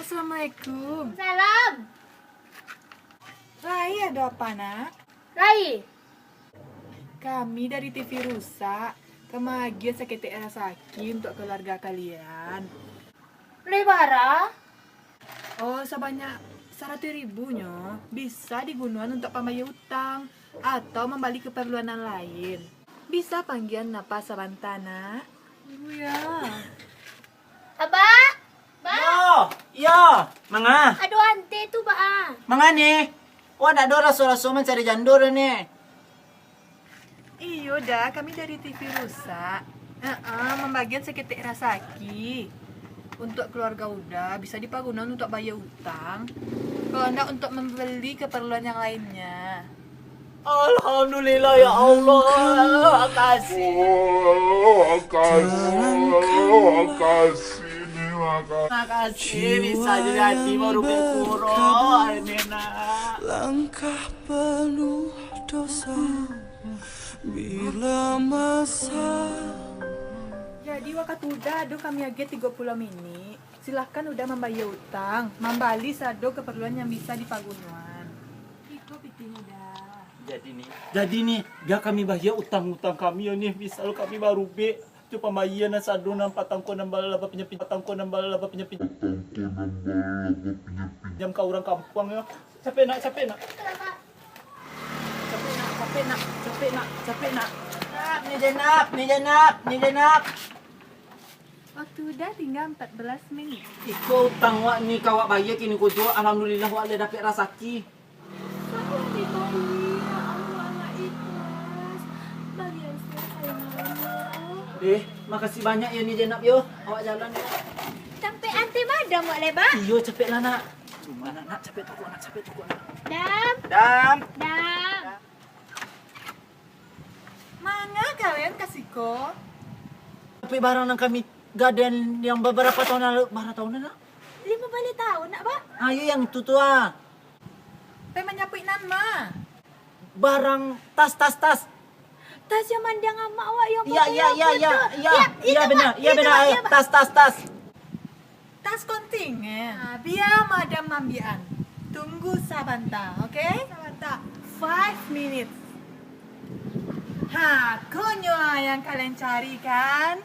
Assalamualaikum. Salam. Rai, ada apa nak? Rai. Kami dari TV Rusak. Kemagian sakit rasaki untuk keluarga kalian. Lebara. Oh, sebanyak 100.000 nyo bisa digunakan untuk pembayar utang atau membeli keperluan yang lain. Bisa panggilan napa sabantana? Ya. Abah. Yo, manga. Aduh ante tu ba. Manga ni. Wah, ada raso-raso mencari jandor ni. Iyo dah, kami dari TV Rusak. Membagian seketik rasaki. Untuk keluarga udah bisa dipagunan untuk bayar utang. Kalau enggak untuk membeli keperluan yang lainnya. Alhamdulillah ya Allah. Makasih. Makasih bisa jadi baru berkuro ini nak. Langkah penuh dosa bila masa. Jadi waktu udah ado kami agak 30 mini. Silahkan udah membayar utang, membali sado keperluan yang bisa dipagunuan. Iko pitinya dah. Jadi nih, gak kami bayar utang-utang kami ya nih. Misal kami baru be tu pembayaran sado nang patang ko nang balaba penyepit jam ka orang kampung ya. Capek nak. Capek nak. Ni jenap. Waktu udah tinggal 14 menit. Iko utang wak ni kawak bayar kini ko jual. Alhamdulillah wak ada dapat rasaki. Aku dibayar. Allah anak ikhlas. Bagian saya Makasih banyak ya ni jenap yo. Awak jalan ya. sampai ante madam wak leba. Iyo capek lah nak. Cuma nak capek tuku nak. Dam. Dam. Mana kalian kasihko? Tapi barang nang kami gaden yang beberapa tahun lalu, berapa tahun nak? 15 tahun nak ba? Ayo yang itu tu ah. Teh menyapuin nama. Barang tas. Tas yang mandang amak wak yang Iya benar. Ayo, tas. Tas kontingen. Biar madam mambian. Tunggu sabanta, oke? Sabanta. 5 minutes. Konyo yang kalian cari kan?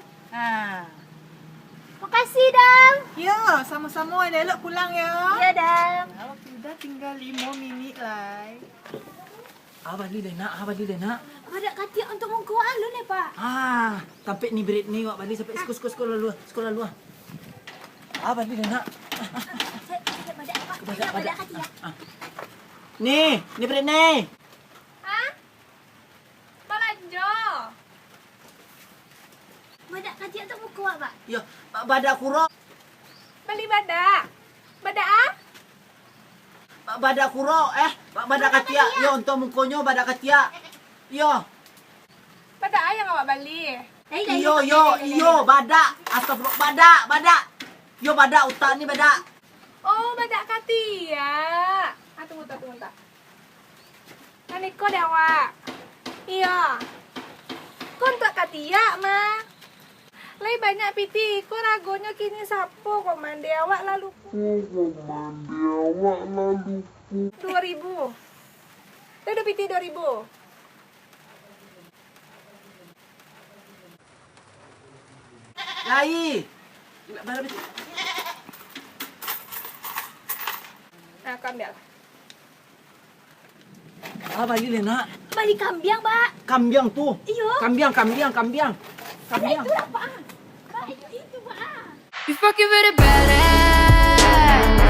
Makasih Dam. Yo, sama-sama elok pulang ya. Ya Dam. Waktu udah tinggal 5 minit lah. Abah li nak. Ada katia untuk mengkuat alun ya Pak. Sampai ni berit ni wak balik sampai sekolah lu. Abah li nak. Saya pada katia. Ni berit ni. Hah? Balanjo. Badak katia untuk mengkuat Pak. Yo, badak kuro. Beli badak. Badak ah? Badak kuro badak katia. Yo untuk mukonyo badak katia. Yo. Badak ah yang awak beli. Iyo, badak. Astagfirullah, badak. Yo badak utak ni badak. Oh, badak katia. Tunggu. Nani ko dewa. Iya. Kau untuk katia mah. Lai banyak piti, ko ragonya kini sapo kok mandi awak lalu. 2.000. Udah piti 2.000. Lai. Nah, kau ambil. Abah li nak. balik kambiang, Mbak. Kambiang tuh. Iyo. Kambiang. Kambiang. Itu apa? Mbak, itu, Mbak. You fucking very badass.